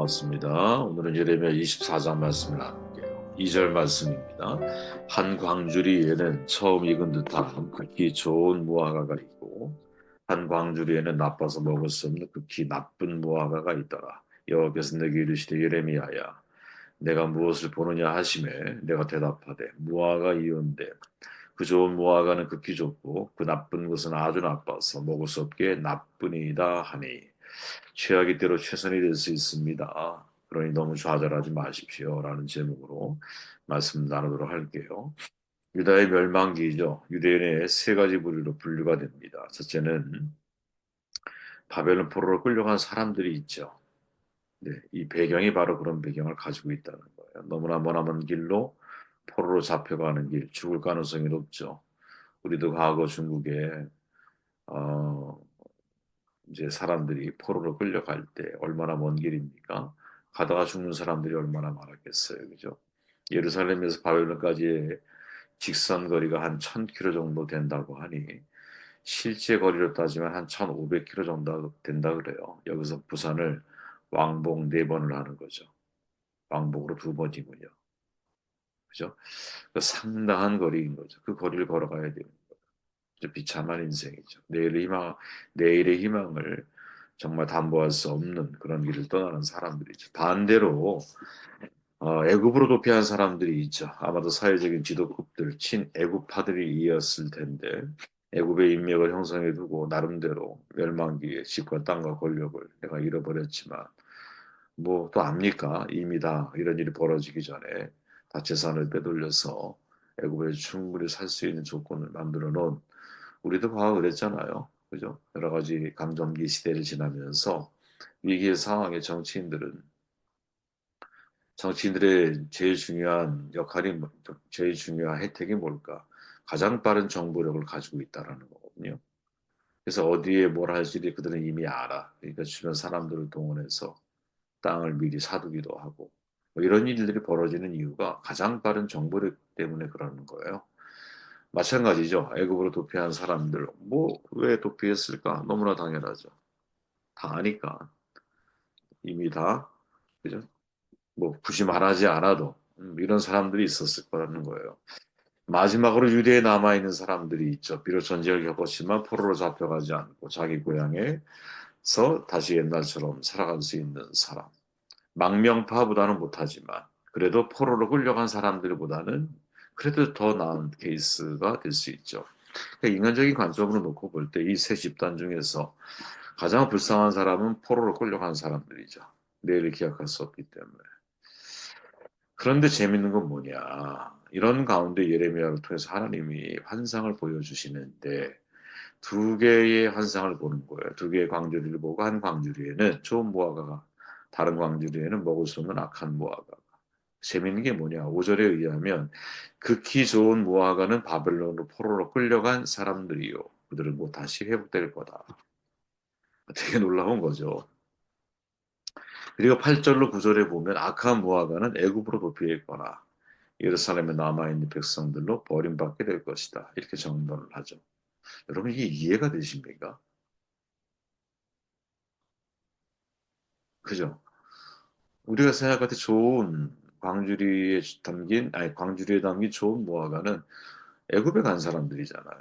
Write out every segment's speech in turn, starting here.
반갑습니다. 오늘은 예레미야 24장 말씀을 나눌게요. 2절 말씀입니다. 한 광주리에는 처음 익은 듯한 극히 좋은 무화과가 있고 한 광주리에는 나빠서 먹을 수 없는 극히 나쁜 무화과가 있더라. 여호와께서 내게 이르시되 예레미야야 내가 무엇을 보느냐 하시매 내가 대답하되 무화과 이온데 그 좋은 무화과는 극히 좋고 그 나쁜 것은 아주 나빠서 먹을 수 없게 나쁘니이다 하니 최악의 때로 최선이 될 수 있습니다. 그러니 너무 좌절하지 마십시오. 라는 제목으로 말씀 나누도록 할게요. 유다의 멸망기이죠. 유대인의 세 가지 부류로 분류가 됩니다. 첫째는 바벨론 포로로 끌려간 사람들이 있죠. 네, 이 배경이 바로 그런 배경을 가지고 있다는 거예요. 너무나 머나먼 길로 포로로 잡혀가는 길, 죽을 가능성이 높죠. 우리도 과거 중국에 어, 이제 사람들이 포로로 끌려갈 때 얼마나 먼 길입니까? 가다가 죽는 사람들이 얼마나 많았겠어요. 그죠? 예루살렘에서 바벨론까지의 직선 거리가 한 1000km 정도 된다고 하니 실제 거리로 따지면 한 1500km 정도 된다 그래요. 여기서 부산을 왕복 4번을 하는 거죠. 왕복으로 2번이군요. 그죠? 그 상당한 거리인 거죠. 그 거리를 걸어가야 돼요. 비참한 인생이죠. 내일의 희망을 정말 담보할 수 없는 그런 길을 떠나는 사람들이죠. 반대로 애굽으로 도피한 사람들이 있죠. 아마도 사회적인 지도급들, 친애굽파들이 었을 텐데 애굽의 인맥을 형성해 두고 나름대로 멸망기에 집과 땅과 권력을 내가 잃어버렸지만 뭐 또 압니까? 이미 다 이런 일이 벌어지기 전에 다 재산을 빼돌려서 애굽에 충분히 살 수 있는 조건을 만들어 놓은 우리도 과거 그랬잖아요. 그죠? 여러 가지 강점기 시대를 지나면서 위기의 상황에 정치인들의 제일 중요한 제일 중요한 혜택이 뭘까? 가장 빠른 정보력을 가지고 있다라는 거거든요. 그래서 어디에 뭘 할지 그들은 이미 알아. 그러니까 주변 사람들을 동원해서 땅을 미리 사두기도 하고 뭐 이런 일들이 벌어지는 이유가 가장 빠른 정보력 때문에 그러는 거예요. 마찬가지죠. 애굽으로 도피한 사람들 뭐 왜 도피했을까? 너무나 당연하죠. 다 아니까 이미 다 그죠? 뭐 굳이 말하지 않아도 이런 사람들이 있었을 거라는 거예요. 마지막으로 유대에 남아 있는 사람들이 있죠. 비록 전쟁을 겪었지만 포로로 잡혀가지 않고 자기 고향에서 다시 옛날처럼 살아갈 수 있는 사람. 망명파보다는 못하지만 그래도 포로로 끌려간 사람들보다는 그래도 더 나은 케이스가 될 수 있죠. 그러니까 인간적인 관점으로 놓고 볼 때 이 세 집단 중에서 가장 불쌍한 사람은 포로로 끌려간 사람들이죠. 내일을 기약할 수 없기 때문에. 그런데 재밌는 건 뭐냐. 이런 가운데 예레미야를 통해서 하나님이 환상을 보여주시는데 두 개의 환상을 보는 거예요. 두 개의 광주리를 보고 한 광주리에는 좋은 무화과가 다른 광주리에는 먹을 수 없는 악한 무화과가. 재밌는 게 뭐냐. 5절에 의하면 극히 좋은 무화과는 바벨론으로 포로로 끌려간 사람들이요. 그들은 뭐 다시 회복될 거다. 되게 놀라운 거죠. 그리고 8절로 9절에 보면 악한 무화과는 애굽으로 도피했거나 예루살렘에 남아있는 백성들로 버림받게 될 것이다. 이렇게 정론을 하죠. 여러분 이게 이해가 되십니까? 그죠? 우리가 생각할 때 좋은 광주리에 담긴 좋은 무화과는 애굽에 간 사람들이잖아요.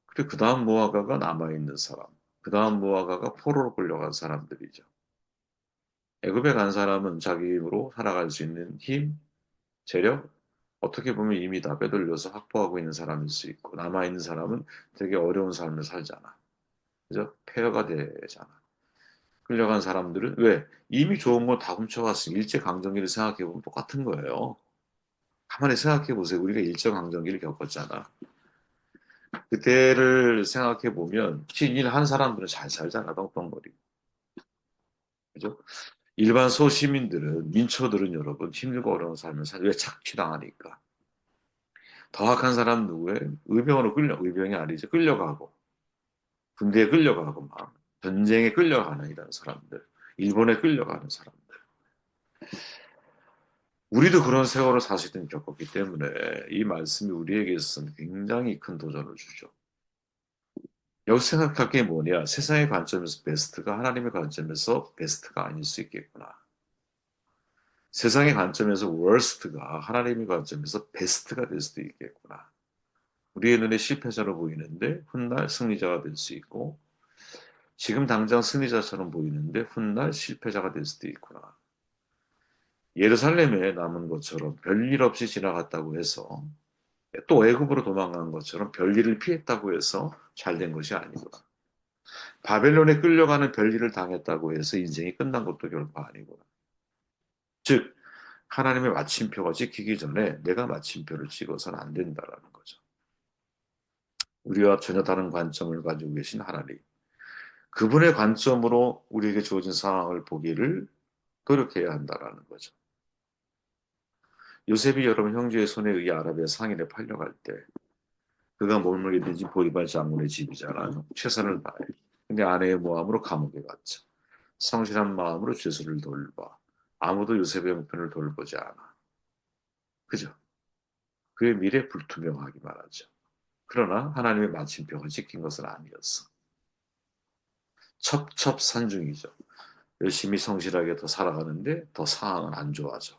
그리고 그 다음 무화과가 남아있는 사람, 그 다음 무화과가 포로로 끌려간 사람들이죠. 애굽에 간 사람은 자기 힘으로 살아갈 수 있는 힘, 재력, 어떻게 보면 이미 다 빼돌려서 확보하고 있는 사람일 수 있고, 남아있는 사람은 되게 어려운 삶을 살잖아. 그죠? 폐허가 되잖아. 끌려간 사람들은 왜? 이미 좋은 거 다 훔쳐갔으니 일제강점기를 생각해보면 똑같은 거예요. 가만히 생각해보세요. 우리가 일제강점기를 겪었잖아. 그때를 생각해보면 친일 한 사람들은 잘 살잖아. 떵떵거리고. 그죠? 일반 소시민들은, 민초들은 여러분 힘들고 어려운 삶을 왜 착취당하니까. 더 악한 사람 누구예요? 의병이 아니죠. 끌려가고, 군대에 끌려가고, 막, 전쟁에 끌려가는 이런 사람들, 일본에 끌려가는 사람들. 우리도 그런 세월을 사실은 겪었기 때문에 이 말씀이 우리에게 있어서는 굉장히 큰 도전을 주죠. 여기서 생각할 게 뭐냐? 세상의 관점에서 베스트가 하나님의 관점에서 베스트가 아닐 수 있겠구나. 세상의 관점에서 worst가 하나님의 관점에서 베스트가 될 수도 있겠구나. 우리의 눈에 실패자로 보이는데 훗날 승리자가 될 수 있고, 지금 당장 승리자처럼 보이는데 훗날 실패자가 될 수도 있구나. 예루살렘에 남은 것처럼 별일 없이 지나갔다고 해서, 또 애굽으로 도망간 것처럼 별일을 피했다고 해서 잘된 것이 아니구나. 바벨론에 끌려가는 별일을 당했다고 해서 인생이 끝난 것도 결코 아니구나. 즉, 하나님의 마침표가 찍히기 전에 내가 마침표를 찍어서는 안 된다라는 거죠. 우리와 전혀 다른 관점을 가지고 계신 하나님. 그분의 관점으로 우리에게 주어진 상황을 보기를 노력해야 한다라는 거죠. 요셉이 여러분 형제의 손에 의해 아라비아 상인에 팔려갈 때 그가 머물게 된 집 보디발 장군의 집이잖아요. 최선을 다해. 근데 아내의 모함으로 감옥에 갔죠. 성실한 마음으로 죄수를 돌봐. 아무도 요셉의 형편을 돌보지 않아. 그죠? 그의 미래 불투명하기만 하죠. 그러나 하나님의 마침표가 찍힌 것은 아니었어. 첩첩산중이죠. 열심히 성실하게 더 살아가는데 더 상황은 안 좋아져.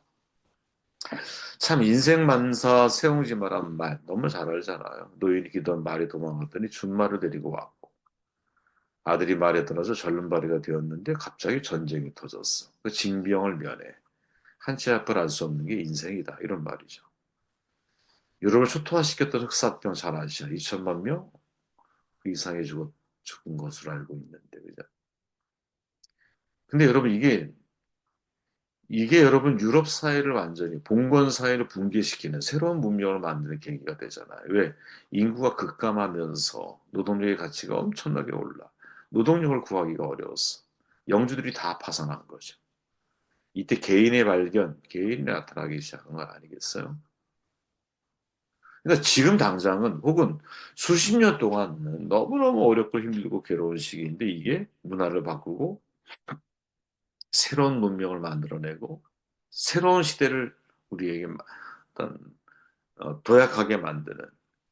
참 인생 만사 세웅지 말한 말 너무 잘 알잖아요. 노인이 기던 말이 도망갔더니 준말을 데리고 왔고 아들이 말에 들어서 절름발이가 되었는데 갑자기 전쟁이 터졌어. 그 징병을 면해. 한치 앞을 알 수 없는 게 인생이다. 이런 말이죠. 유럽을 초토화시켰던 흑사병 잘 아시죠? 2천만 명 그 이상이 죽은 것으로 알고 있는데, 그죠? 근데 여러분, 이게 여러분 유럽 사회를 완전히 봉건 사회를 붕괴시키는 새로운 문명을 만드는 계기가 되잖아요. 왜? 인구가 급감하면서 노동력의 가치가 엄청나게 올라. 노동력을 구하기가 어려웠어. 영주들이 다 파산한 거죠. 이때 개인의 발견, 개인이 나타나기 시작한 건 아니겠어요? 그러니까 지금 당장은 혹은 수십 년 동안은 너무너무 어렵고 힘들고 괴로운 시기인데 이게 문화를 바꾸고 새로운 문명을 만들어내고 새로운 시대를 우리에게 어떤 도약하게 만드는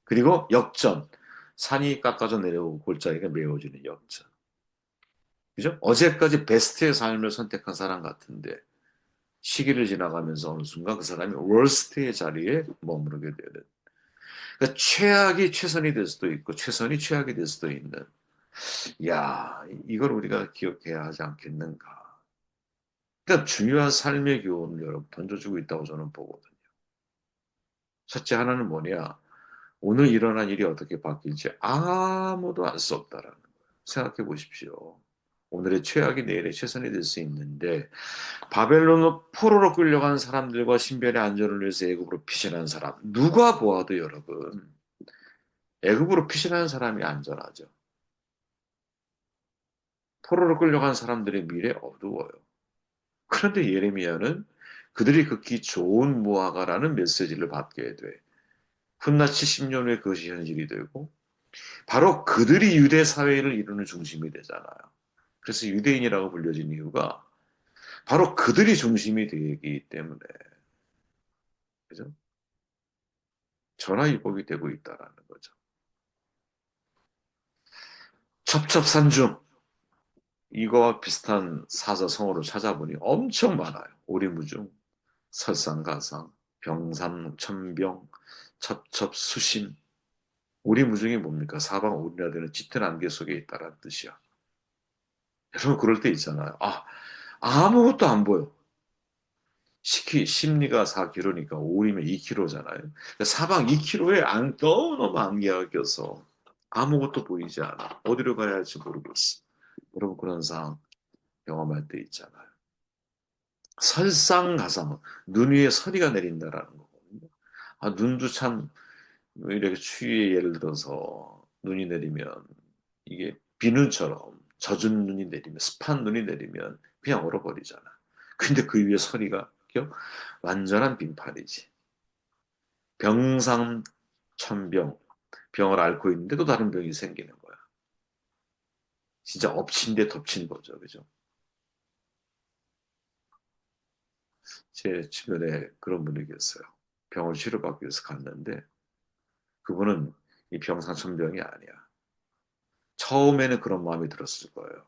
그리고 역전 산이 깎아져 내려오고 골짜기가 메워지는 역전 그죠? 어제까지 베스트의 삶을 선택한 사람 같은데 시기를 지나가면서 어느 순간 그 사람이 월스트의 자리에 머무르게 되는 그러니까 최악이 최선이 될 수도 있고 최선이 최악이 될 수도 있는 야 이걸 우리가 기억해야 하지 않겠는가 그러니까 중요한 삶의 교훈을 여러분 던져주고 있다고 저는 보거든요. 첫째 하나는 뭐냐? 오늘 일어난 일이 어떻게 바뀔지 아무도 알 수 없다라는 거예요. 생각해 보십시오. 오늘의 최악이 내일의 최선이 될 수 있는데 바벨론 포로로 끌려간 사람들과 신변의 안전을 위해서 애굽으로 피신한 사람 누가 보아도 여러분 애굽으로 피신하는 사람이 안전하죠. 포로로 끌려간 사람들의 미래 어두워요. 그런데 예레미야는 그들이 극히 좋은 무화과라는 메시지를 받게 돼. 훗날 70년 후에 그것이 현실이 되고 바로 그들이 유대 사회를 이루는 중심이 되잖아요. 그래서 유대인이라고 불려진 이유가 바로 그들이 중심이 되기 때문에 그죠? 전화위복이 되고 있다라는 거죠. 첩첩산중 이거와 비슷한 사자성어를 찾아보니 엄청 많아요. 오리무중, 설상가상, 병삼천병, 첩첩수심. 오리무중이 뭡니까? 사방 오리라되는 짙은 안개 속에 있다라는 뜻이야. 여러분 그럴 때 있잖아요. 아무것도 안 보여. 심리가 4km니까 오리면 2km잖아요. 사방 2km에 너무너무 안개가 껴서 아무것도 보이지 않아. 어디로 가야 할지 모르겠어. 여러분 그런 상황 경험할 때 있잖아요. 설상가상, 눈 위에 서리가 내린다라는 거거든요. 눈도 참 이렇게 추위에 예를 들어서 눈이 내리면 이게 비눈처럼 젖은 눈이 내리면 습한 눈이 내리면 그냥 얼어버리잖아. 근데 그 위에 서리가 껴 완전한 빈팔이지. 병상천병, 병을 앓고 있는데 또 다른 병이 생기는 거야. 진짜 엎친 데 덮친 거죠, 그죠? 제 주변에 그런 분이 계셨어요. 병을 치료받기 위해서 갔는데 그분은 이 병상천병이 아니야. 처음에는 그런 마음이 들었을 거예요.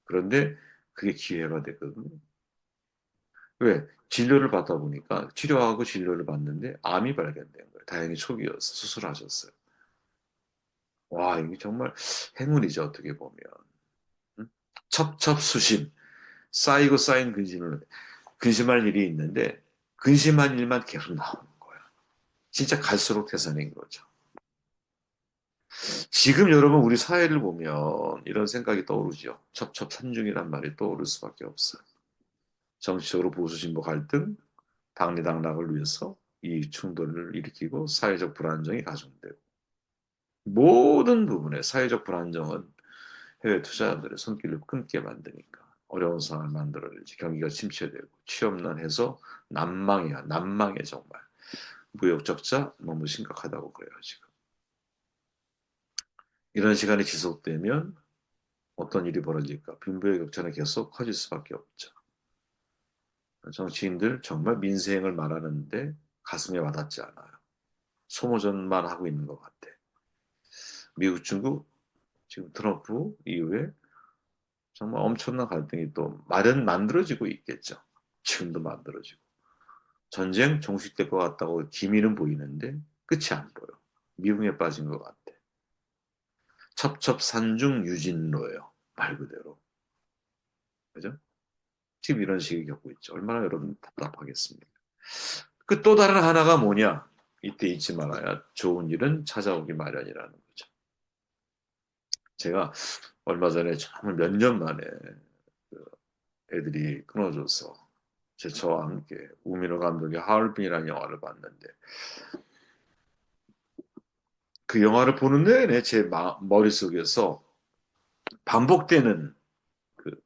그런데 그게 기회가 되거든요. 왜? 진료를 받다 보니까 치료하고 진료를 받는데 암이 발견된 거예요. 다행히 초기였어. 수술하셨어요. 와, 이게 정말 행운이죠, 어떻게 보면. 응? 첩첩수심. 쌓이고 쌓인 근심할 일이 있는데, 근심한 일만 계속 나오는 거야. 진짜 갈수록 태산인 거죠. 지금 여러분 우리 사회를 보면 이런 생각이 떠오르죠. 첩첩산중이란 말이 떠오를 수밖에 없어요. 정치적으로 보수 진보 갈등, 당리당락을 위해서 이 충돌을 일으키고 사회적 불안정이 가중되고 모든 부분에 사회적 불안정은 해외 투자자들의 손길을 끊게 만드니까 어려운 상황을 만들어내지 경기가 침체되고 취업난 해서 난망이야 난망해 정말 무역 적자 너무 심각하다고 그래요 지금 이런 시간이 지속되면 어떤 일이 벌어질까 빈부의 격차는 계속 커질 수밖에 없죠 정치인들 정말 민생을 말하는데 가슴에 와닿지 않아요 소모전만 하고 있는 것 같아 미국 중국 지금 트럼프 이후에 정말 엄청난 갈등이 또 만들어지고 있겠죠. 지금도 만들어지고. 전쟁 종식될 것 같다고 기미는 보이는데 끝이 안 보여. 미궁에 빠진 것 같아. 첩첩산중 유진로예요. 말 그대로. 그죠? 지금 이런 시기 겪고 있죠. 얼마나 여러분 답답하겠습니까? 그 또 다른 하나가 뭐냐? 이때 잊지 말아야 좋은 일은 찾아오기 마련이라는 거죠. 제가 얼마 전에 정말 몇 년 만에 그 애들이 끊어져서 저와 함께 우민호 감독의 하얼빈이라는 영화를 봤는데 그 영화를 보는 내내 제 머릿속에서 반복되는 그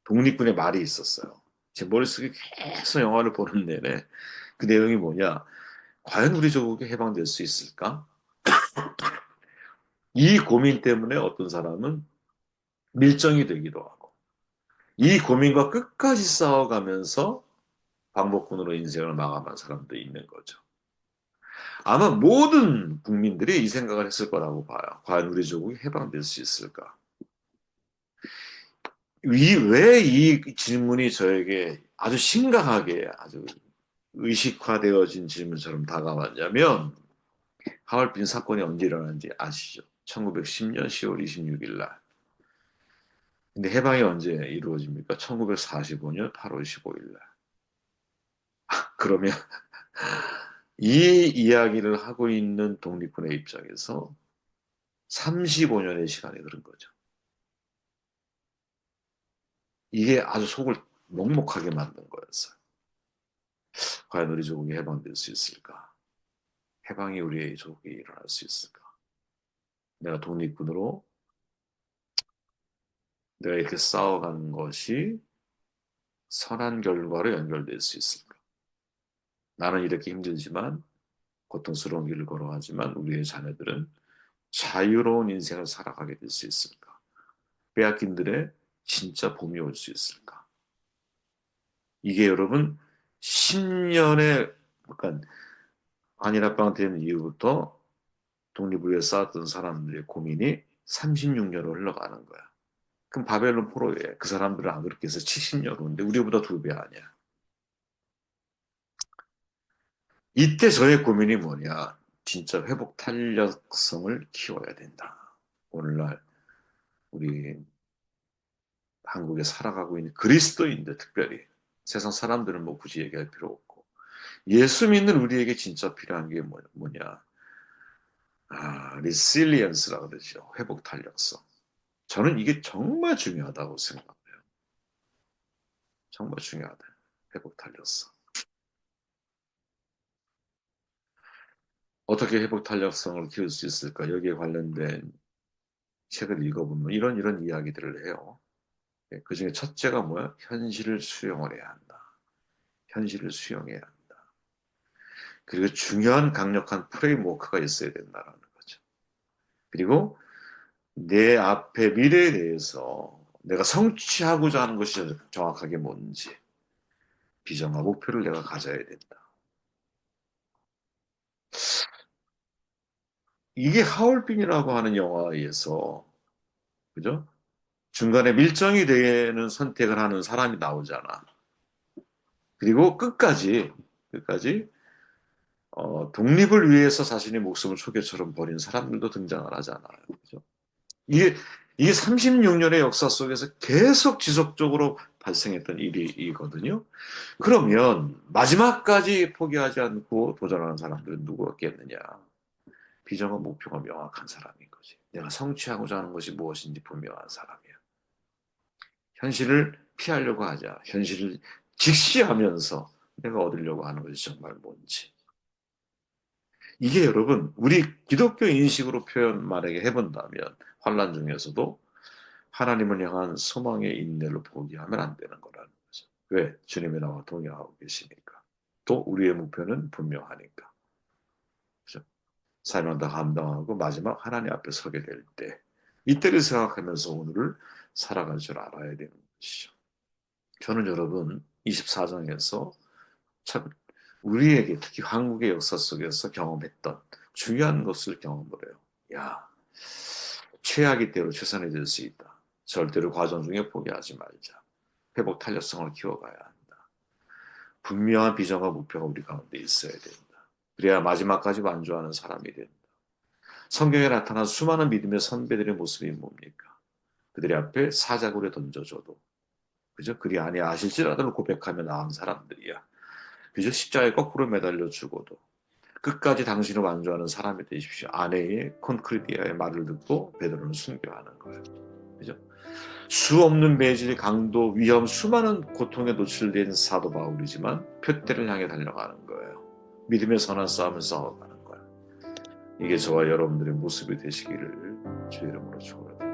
독립군의 말이 있었어요. 제 머릿속에 계속 영화를 보는 내내 그 내용이 뭐냐? 과연 우리 조국이 해방될 수 있을까? 이 고민 때문에 어떤 사람은 밀정이 되기도 하고 이 고민과 끝까지 싸워가면서 방법군으로 인생을 마감한 사람도 있는 거죠. 아마 모든 국민들이 이 생각을 했을 거라고 봐요. 과연 우리 조국이 해방될 수 있을까? 왜 이 질문이 저에게 아주 심각하게 아주 의식화되어진 질문처럼 다가왔냐면 하얼빈 사건이 언제 일어났는지 아시죠? 1910년 10월 26일 날. 근데 해방이 언제 이루어집니까? 1945년 8월 15일 날. 그러면 이 이야기를 하고 있는 독립군의 입장에서 35년의 시간이 흐른 거죠. 이게 아주 속을 먹먹하게 만든 거였어요. 과연 우리 조국이 해방될 수 있을까? 해방이 우리의 조국에 일어날 수 있을까? 내가 독립군으로 내가 이렇게 싸워가는 것이 선한 결과로 연결될 수 있을까? 나는 이렇게 힘들지만 고통스러운 길을 걸어가지만 우리의 자녀들은 자유로운 인생을 살아가게 될 수 있을까? 빼앗긴들의 진짜 봄이 올 수 있을까? 이게 여러분 10년의 그러니까 한일합방 된 이후부터 독립을 위해 싸웠던 사람들의 고민이 36년을 흘러가는 거야. 그럼 바벨론 포로에 그 사람들은 안 그렇게 해서 70년 후인데 우리보다 2배 아니야. 이때 저의 고민이 뭐냐. 진짜 회복 탄력성을 키워야 된다. 오늘날 우리 한국에 살아가고 있는 그리스도인들 특별히 세상 사람들은 뭐 굳이 얘기할 필요 없고 예수 믿는 우리에게 진짜 필요한 게 뭐냐. 리실리언스라고 그러죠. 회복 탄력성. 저는 이게 정말 중요하다고 생각해요. 정말 중요하다. 회복 탄력성. 어떻게 회복 탄력성을 키울 수 있을까? 여기에 관련된 책을 읽어보면 이런 이야기들을 해요. 그 중에 첫째가 뭐야? 현실을 수용을 해야 한다. 현실을 수용해야 한다. 그리고 중요한 강력한 프레임워크가 있어야 된다는 거죠. 그리고 내 앞에 미래에 대해서 내가 성취하고자 하는 것이 정확하게 뭔지 비전과 목표를 내가 가져야 된다. 이게 하얼빈이라고 하는 영화에서 그죠? 중간에 밀정이 되는 선택을 하는 사람이 나오잖아. 그리고 끝까지 독립을 위해서 자신의 목숨을 초계처럼 버린 사람들도 등장을 하잖아요. 그죠? 이게, 이게 36년의 역사 속에서 계속 지속적으로 발생했던 일이거든요. 그러면 마지막까지 포기하지 않고 도전하는 사람들은 누구였겠느냐? 비전과 목표가 명확한 사람인 거지. 내가 성취하고자 하는 것이 무엇인지 분명한 사람이야. 현실을 피하려고 하자. 현실을 직시하면서 내가 얻으려고 하는 것이 정말 뭔지. 이게 여러분, 우리 기독교 인식으로 표현 만약에 해본다면, 환란 중에서도 하나님을 향한 소망의 인내를 포기하면 안 되는 거라는 거죠. 왜? 주님이 나와 동행하고 계시니까. 또 우리의 목표는 분명하니까. 그죠? 사명다 감당하고 마지막 하나님 앞에 서게 될 때, 이때를 생각하면서 오늘을 살아갈 줄 알아야 되는 것이죠. 저는 여러분, 24장에서 참 우리에게 특히 한국의 역사 속에서 경험했던 중요한 것을 경험을 해요. 야, 최악의 때로 최선이 될 수 있다. 절대로 과정 중에 포기하지 말자. 회복 탄력성을 키워가야 한다. 분명한 비전과 목표가 우리 가운데 있어야 된다. 그래야 마지막까지 완주하는 사람이 된다. 성경에 나타난 수많은 믿음의 선배들의 모습이 뭡니까? 그들의 앞에 사자굴에 던져줘도 그저 그리 아니하실지라도 고백하며 나은 사람들이야. 그저 십자가에 거꾸로 매달려 죽어도 끝까지 당신을 완주하는 사람이 되십시오. 아내의 콘크리디아의 말을 듣고 베드로는 순교하는 거예요. 그죠? 수 없는 매질, 강도, 위험, 수많은 고통에 노출된 사도 바울이지만 표대를 향해 달려가는 거예요. 믿음의 선한 싸움을 싸워가는 거예요. 이게 저와 여러분들의 모습이 되시기를 주의 이름으로 축원합니다.